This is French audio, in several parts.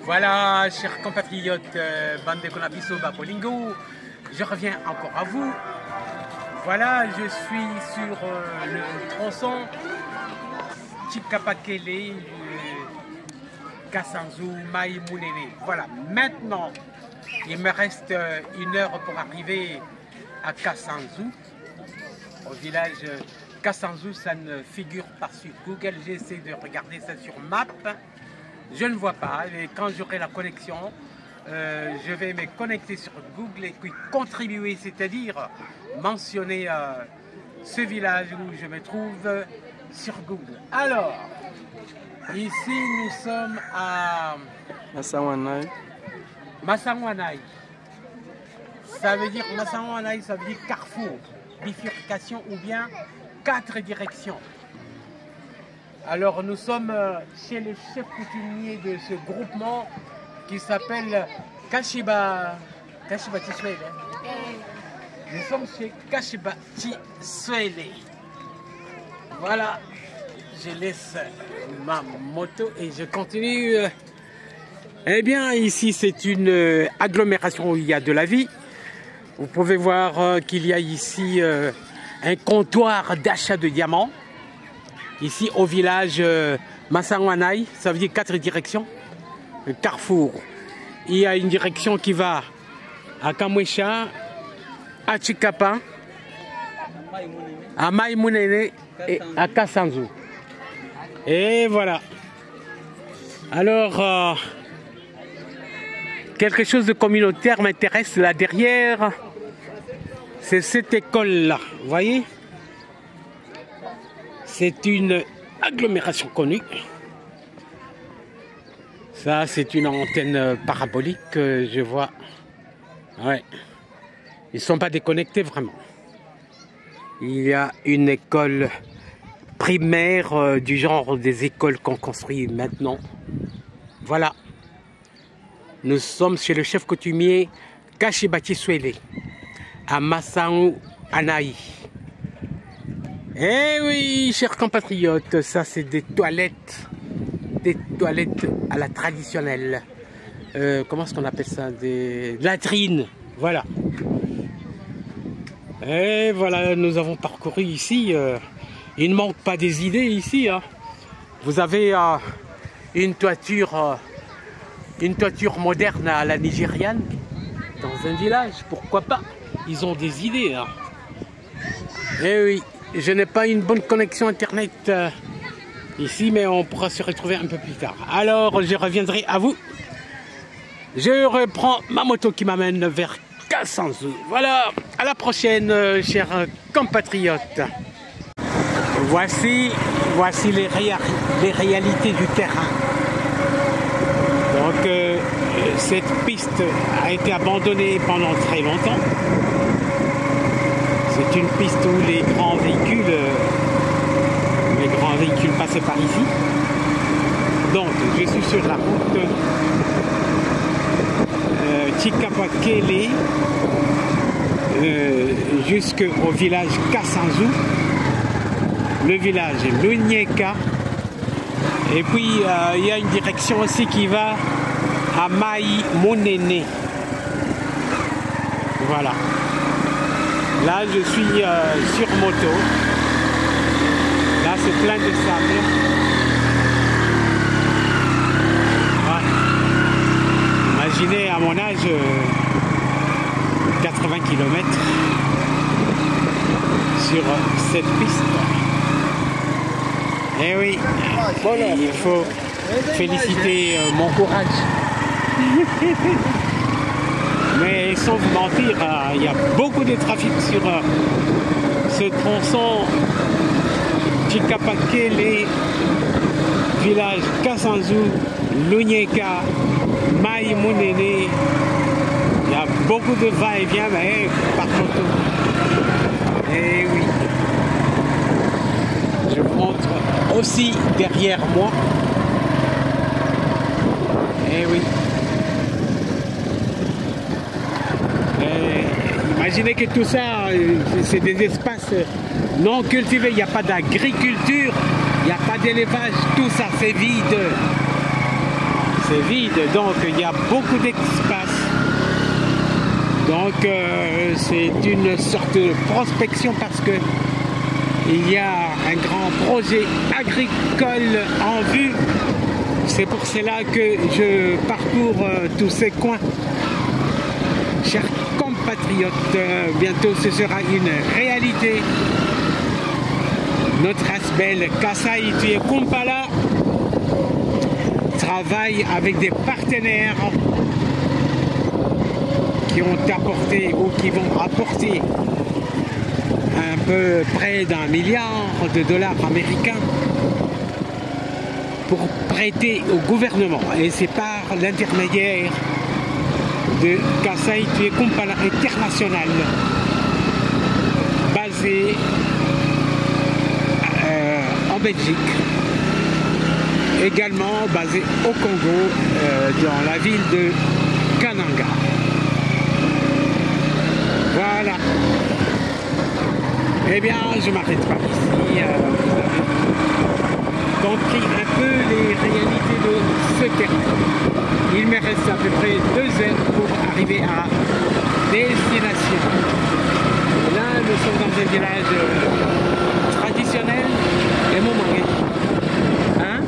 Voilà, chers compatriotes, bande de Konabiso Babolingo, je reviens encore à vous. Voilà, je suis sur le tronçon Chikapakele, Kassanzu, Maïmounene. Voilà, maintenant, il me reste 1 heure pour arriver à Kassanzu, au village Kassanzu. Ça ne figure pas sur Google, j'essaie de regarder ça sur Map. Je ne vois pas, et quand j'aurai la connexion, je vais me connecter sur Google et puis contribuer, c'est-à-dire mentionner ce village où je me trouve sur Google. Alors, ici nous sommes à Massawanai. Massawanai. Ça veut dire Massawanai, ça veut dire carrefour, bifurcation ou bien 4 directions. Alors nous sommes chez le chef coutumier de ce groupement qui s'appelle Kashiba Tiswele. Nous sommes chez Kashiba Tiswele. Voilà, je laisse ma moto et je continue. Eh bien ici c'est une agglomération où il y a de la vie. Vous pouvez voir qu'il y a ici un comptoir d'achat de diamants. Ici au village Massawanai, ça veut dire 4 directions, le carrefour. Il y a une direction qui va à Kamwesha, à Chikapa, à Maïmounene et à Kassanzu. Et voilà. Alors, quelque chose de communautaire m'intéresse là derrière. C'est cette école-là, vous voyez? C'est une agglomération connue. Ça, c'est une antenne parabolique que je vois. Ouais. Ils ne sont pas déconnectés vraiment. Il y a une école primaire du genre des écoles qu'on construit maintenant. Voilà. Nous sommes chez le chef coutumier Kashiba Tiswele à Massawanai. Eh oui, chers compatriotes, ça c'est des toilettes à la traditionnelle. Comment est-ce qu'on appelle ça? Des latrines, voilà. Et voilà, nous avons parcouru ici. Il ne manque pas des idées ici. Hein. Vous avez une toiture moderne à la nigériane dans un village. Pourquoi pas? Ils ont des idées. Hein. Eh oui. Je n'ai pas une bonne connexion internet ici, mais on pourra se retrouver un peu plus tard. Alors, je reviendrai à vous. Je reprends ma moto qui m'amène vers Kassanzu. Voilà, à la prochaine, chers compatriotes. Voici les réalités du terrain. Donc, cette piste a été abandonnée pendant très longtemps. C'est une piste où les grands véhicules passaient par ici. Donc, je suis sur la route Chikapakele jusqu'au village Kassanzu, le village Lunyeka. Et puis, il y a une direction aussi qui va à Maïmounene. Voilà. Là, je suis sur moto. Là, c'est plein de sable. Ouais. Imaginez à mon âge 80 km sur cette piste. Eh oui, il faut féliciter mon courage. Mais sans vous mentir, il y a beaucoup de trafic sur ce tronçon Chikapakele, village Kassanzu, Lunyeka, Maïmounene. Il y a beaucoup de va-et-vient, mais par contre, et oui. Je vous montre aussi derrière moi. Eh oui. Imaginez que tout ça, c'est des espaces non cultivés, il n'y a pas d'agriculture, il n'y a pas d'élevage, tout ça c'est vide. c'est vide, donc il y a beaucoup d'espace. Donc c'est une sorte de prospection parce que il y a un grand projet agricole en vue. C'est pour cela que je parcours tous ces coins. Chers compatriotes, bientôt ce sera une réalité. Notre Asbel Kasai Tuye Kumpala travaille avec des partenaires qui ont apporté ou qui vont apporter un peu près d'1 milliard de dollars américains pour prêter au gouvernement. Et c'est par l'intermédiaire de Kasai Tuye Kumpala International, basé en Belgique, également basé au Congo, dans la ville de Kananga. Voilà. Eh bien, je m'arrête pas ici. Vous avez compris un peu les réalités de ce terrain. Il me reste à peu près 2 heures pour arriver à destination. Là, nous sommes dans un village traditionnel. Et mon mari. Hein?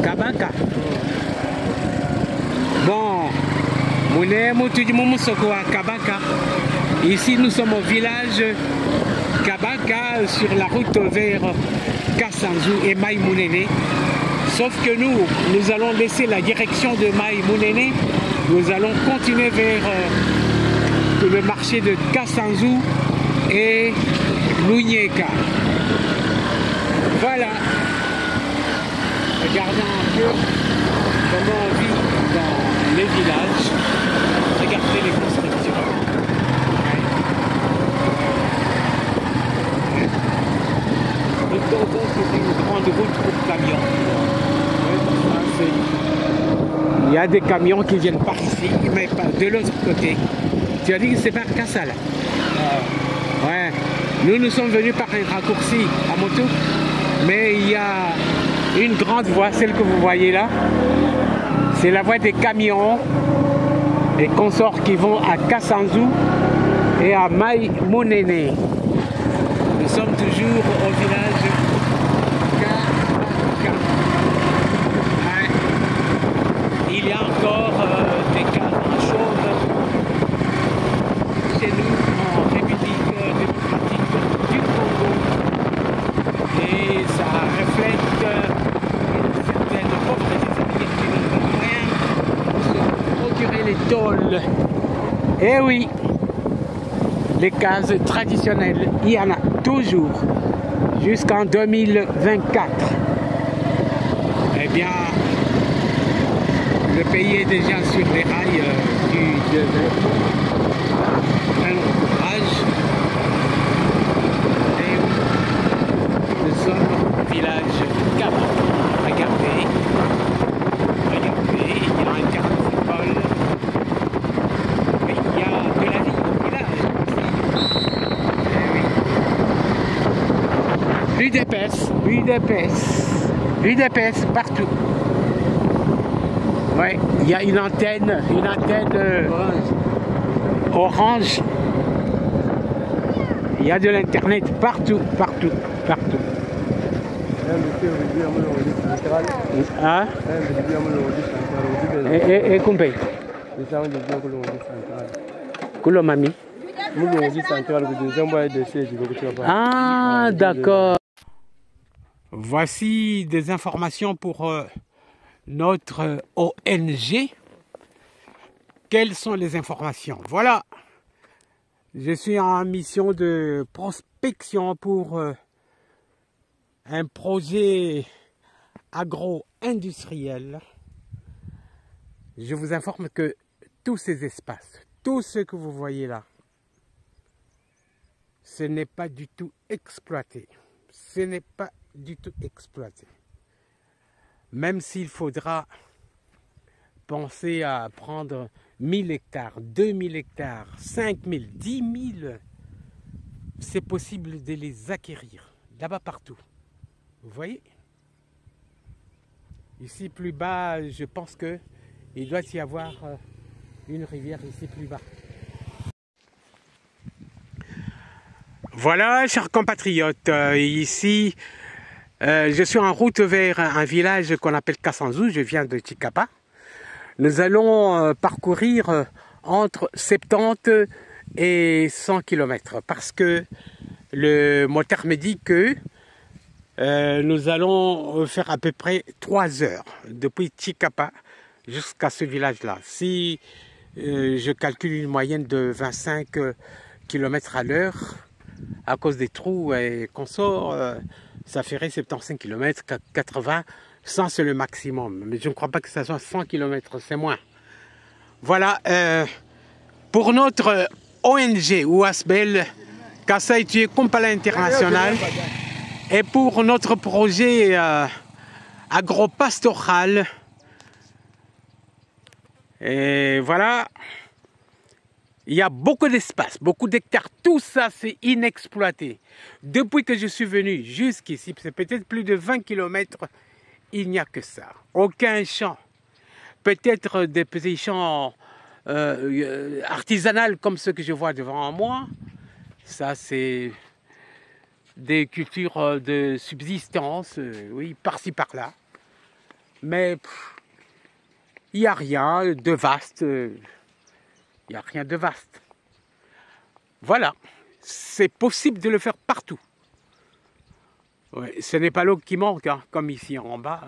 Kabaka. Bon, Kabaka. Ici, nous sommes au village Kabaka sur la route vers Kassanzu et Maïmounene. Sauf que nous allons laisser la direction de Maïmounene. Nous allons continuer vers le marché de Kassanzu et Lunyeka. Voilà. Regardons un peu comment on vit dans les villages. Regardez les constructions. Le Togo, c'est une grande route pour camions. Il y a des camions qui viennent par ici, mais pas de l'autre côté. Tu as dit que c'est par Kassala. Ouais. Nous sommes venus par un raccourci à moto, mais il y a une grande voie, celle que vous voyez là. C'est la voie des camions et consorts qui vont à Kassanzu et à Maïmounene. Nous sommes toujours au village Kabaka. Ouais. Il y a encore des cadres chauves chez nous en République démocratique du Congo. Et ça reflète une certaine pauvreté, c'est-à-dire qu'ils n'ont pas moyen de se procurer les tôles. Eh oui, les cases traditionnelles, il y en a toujours jusqu'en 2024. Eh bien, le pays est déjà sur les rails du développement. Un long courage. Et nous sommes au village Kaba. Regardez, il y a un quartier football. Mais il y a de la vie au village aussi. UDPS partout. Ouais, il y a une antenne orange. Il y a de l'internet partout. Ah? Et combien? Mami. Ah, d'accord. Voici des informations pour notre ONG. Quelles sont les informations? Voilà. Je suis en mission de prospection pour un projet agro-industriel. Je vous informe que tous ces espaces, tout ce que vous voyez là, ce n'est pas du tout exploité. Ce n'est pas du tout exploité. Même s'il faudra penser à prendre 1000 hectares, 2000 hectares, 5000, 10 000, c'est possible de les acquérir là-bas partout. Vous voyez? Ici plus bas, je pense que il doit y avoir une rivière ici plus bas. Voilà, chers compatriotes, ici, je suis en route vers un village qu'on appelle Kassanzou, je viens de Tchikapa. Nous allons parcourir entre 70 et 100 km parce que le motard me dit que nous allons faire à peu près 3 heures depuis Tchikapa jusqu'à ce village-là. Si je calcule une moyenne de 25 km à l'heure, à cause des trous et consorts, ça ferait 75 km, 80, 100 c'est le maximum. Mais je ne crois pas que ça soit 100 km, c'est moins. Voilà, pour notre ONG ou ASBEL, Kassai Tué Kompala International, et pour notre projet agropastoral, et voilà, il y a beaucoup d'espace, beaucoup d'hectares, tout ça c'est inexploité. Depuis que je suis venu jusqu'ici, c'est peut-être plus de 20 km, il n'y a que ça. Aucun champ. Peut-être des petits champs artisanaux comme ceux que je vois devant moi. Ça c'est des cultures de subsistance, oui, par-ci par-là. Mais il n'y a rien de vaste. Il n'y a rien de vaste. Voilà, c'est possible de le faire partout. Ouais, ce n'est pas l'eau qui manque, hein, comme ici en bas,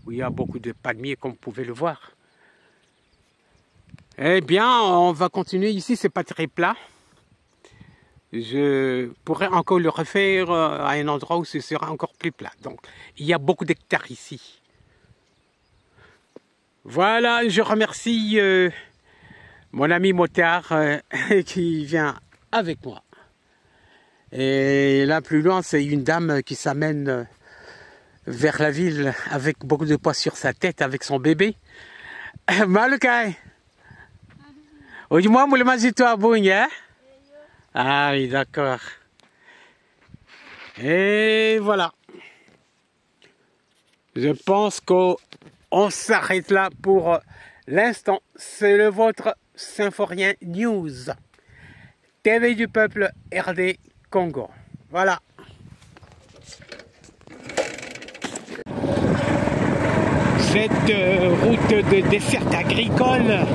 où il y a beaucoup de palmiers, comme vous pouvez le voir. Eh bien, on va continuer. Ici, c'est pas très plat. Je pourrais encore le refaire à un endroit où ce sera encore plus plat. Donc, il y a beaucoup d'hectares ici. Voilà, je remercie mon ami motard qui vient avec moi. Et là, plus loin, c'est une dame qui s'amène vers la ville avec beaucoup de poids sur sa tête, avec son bébé. Malukai. Dis-moi, moule toi hein? Ah oui, d'accord. Et voilà. Je pense qu'on s'arrête là pour l'instant. C'est le vôtre Symphorien News. TV du peuple RD Congo. Voilà. Cette route de dessert agricole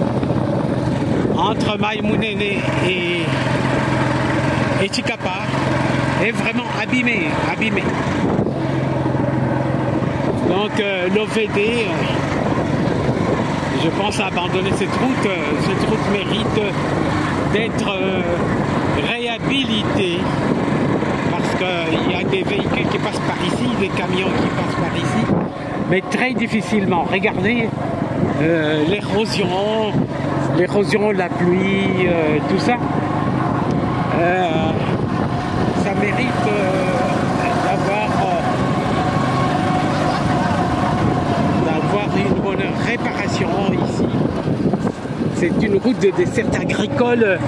entre Maïmounene et Tchikapa est vraiment abîmée. Donc l'OVD, je pense abandonner cette route. Cette route mérite d'être réhabilitée parce qu'il y a des véhicules qui passent par ici, des camions qui passent par ici, mais très difficilement. Regardez l'érosion, la pluie, tout ça. Ça mérite d'avoir une bonne réparation ici. C'est une route de dessert agricole.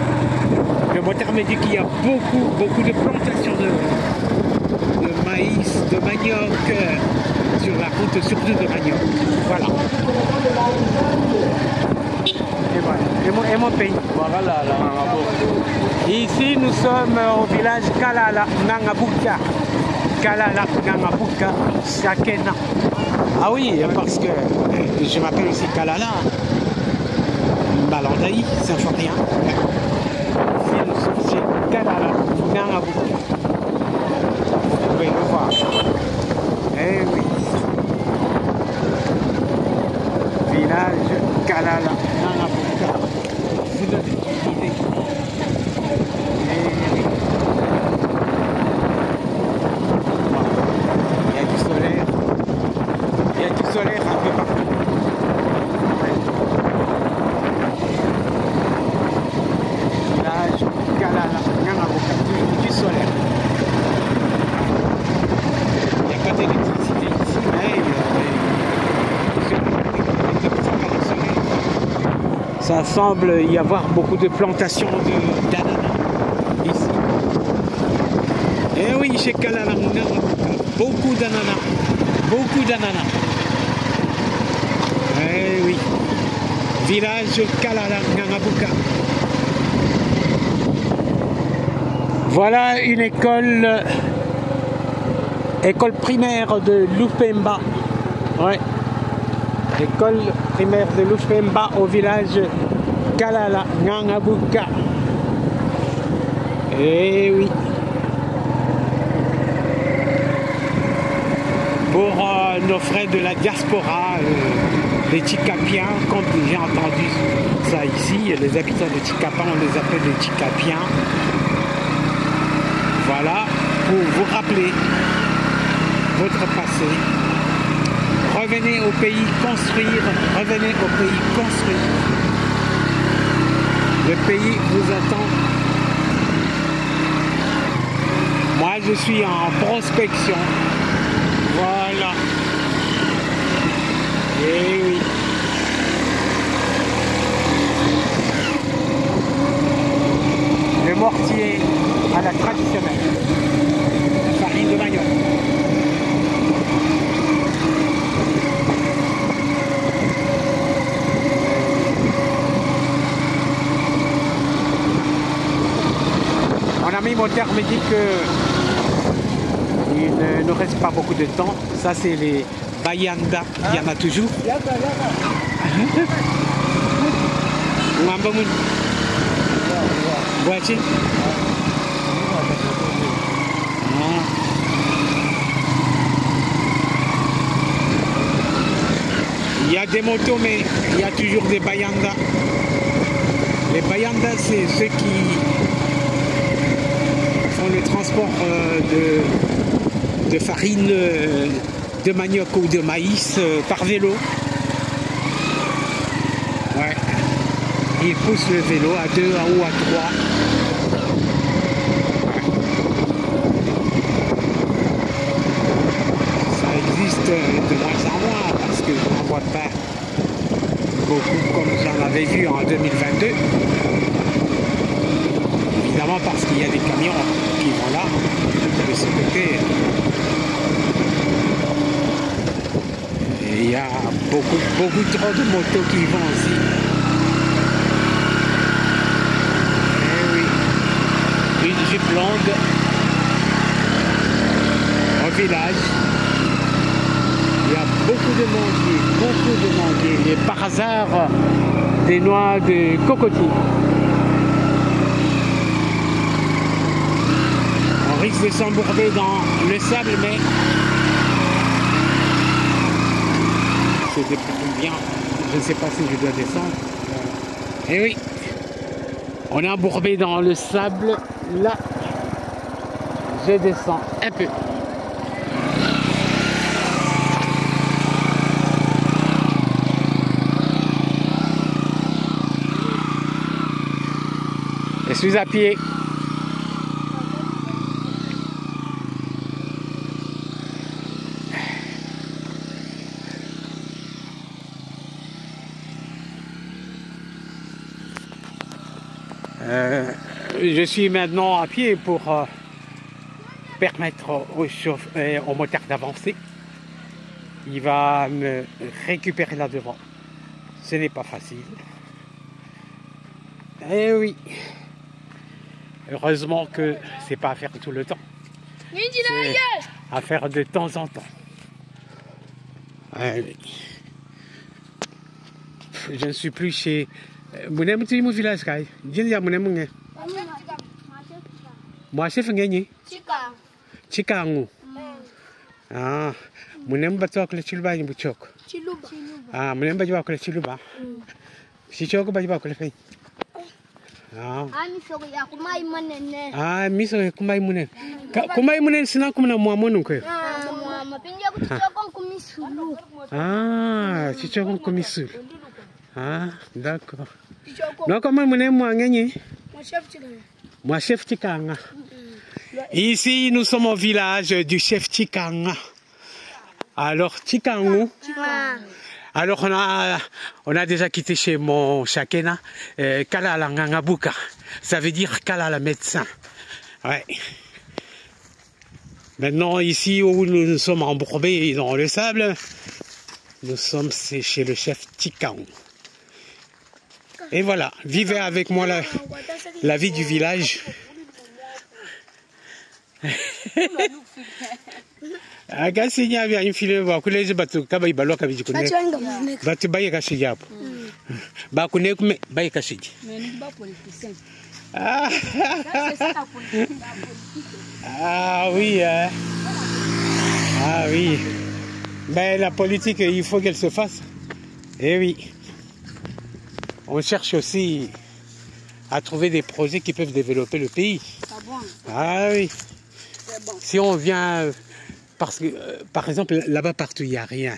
Le motard me dit qu'il y a beaucoup de plantations de maïs, de manioc sur la route, surtout de manioc. Voilà. Et voilà. Et mon pays. Voilà, ici, nous sommes au village Kalala, Nangabuka. Kalala, Nangabuka, Sakena. Ah oui, parce que je m'appelle aussi Kalala. Balandaï, Symphorien. Ici, nous sommes chez Kalala, Nangabuka. Vous pouvez le voir. Eh oui. Village Kalala, Nangabuka. Vous donnez une idée. Il y a du solaire. Il y a du solaire un peu partout. Village Kalala, Nangabuka, du solaire. Il n'y a pas d'électricité ici, mais ça semble y avoir beaucoup de plantations d'ananas ici. Et oui, chez Kalala, beaucoup d'ananas. village Kalala Ngangabuka. Voilà une école primaire de Lupemba. Ouais. École primaire de Lupemba au village Kalala Ngangabuka. Eh oui. Pour nos frères de la diaspora, les Tikapiens, comme j'ai entendu ça ici, les habitants de Tikapa, on les appelle les Tikapiens. Voilà, pour vous rappeler votre passé. Revenez au pays construire, revenez au pays construire. Le pays vous attend. Moi, je suis en prospection. Voilà. Et oui. Le mortier à la traditionnelle. La farine de manioc. Mon ami moteur me dit que il ne nous reste pas beaucoup de temps. Ça, c'est les Bayanda. Il y en a toujours. Il y a des motos, mais il y a toujours des Bayanda. Les Bayanda, c'est ceux qui font le transport de farine de manioc ou de maïs par vélo. Ouais. Ils poussent le vélo à 2 ou à 3. Ça existe de moins en moins parce que je n'en vois pas beaucoup comme j'en avais vu en 2022. Évidemment parce qu'il y a des camions qui vont là, de ce côté. Et il y a beaucoup trop de motos qui vont aussi. Et oui, une jupe longue au village. Il y a beaucoup de manguiers. Et par hasard, des noix de cocotier. On risque de s'embourber dans le sable, mais c'est bien. Je ne sais pas si je dois descendre. Et oui, on est embourbé dans le sable. Là, je descends un peu. Je suis à pied. Je suis maintenant à pied pour permettre au motard d'avancer. Il va me récupérer là devant. Ce n'est pas facile. Eh oui. Heureusement que c'est pas à faire tout le temps. C'est à faire de temps en temps. Eh oui. Je ne suis plus chez Mounem tu mon village kai. Dia Mounem nge. Moi chef nge Chikangu. Ah, Mounem batok le chiluba ni buchok. Ah, Mounem bajwa ko le chiluba. Chichok bajwa ko le fe. Ah, miso ya kumai munen. Kumai munen sina kumna muamonu ko. Ah, chichok komisulu. Ah, d'accord. Non, comment on est moi gagné? Moi chef Tikanga. Ici, nous sommes au village du chef Tikanga. Alors, Tikangu. Alors, on a déjà quitté chez mon Shakena, Kalala Ngangabuka. Ça veut dire Kalala médecin. Ouais. Maintenant, ici où nous sommes embourbés dans le sable, nous sommes chez le chef Tikangu. Et voilà, vivez avec moi la vie du village. Agasinya vya infile wa kuleze batu kaba ibalo kabiji kune. Batu baye kashiji hapo. Ba kune kume baye kashiji. Ah oui. Ah oui. Ben la politique, il faut qu'elle se fasse. Eh oui. On cherche aussi à trouver des projets qui peuvent développer le pays. Ah oui. Si on vient, parce que, par exemple, là-bas partout, il n'y a rien.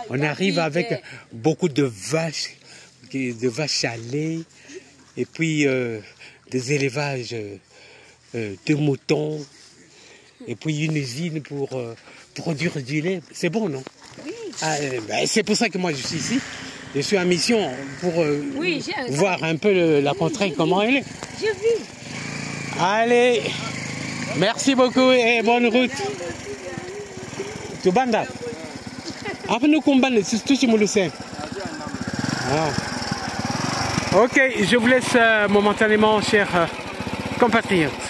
On arrive avec beaucoup de vaches à lait, et puis des élevages de moutons, et puis une usine pour produire du lait. C'est bon, non? Oui. Ben, c'est pour ça que moi je suis ici. Je suis en mission pour voir un peu la contrée, comment elle est. J'ai vu. Allez, merci beaucoup et bonne route. Tubanda. Après nous combattons, c'est tout ce que nous Ok, je vous laisse momentanément, chers compatriotes.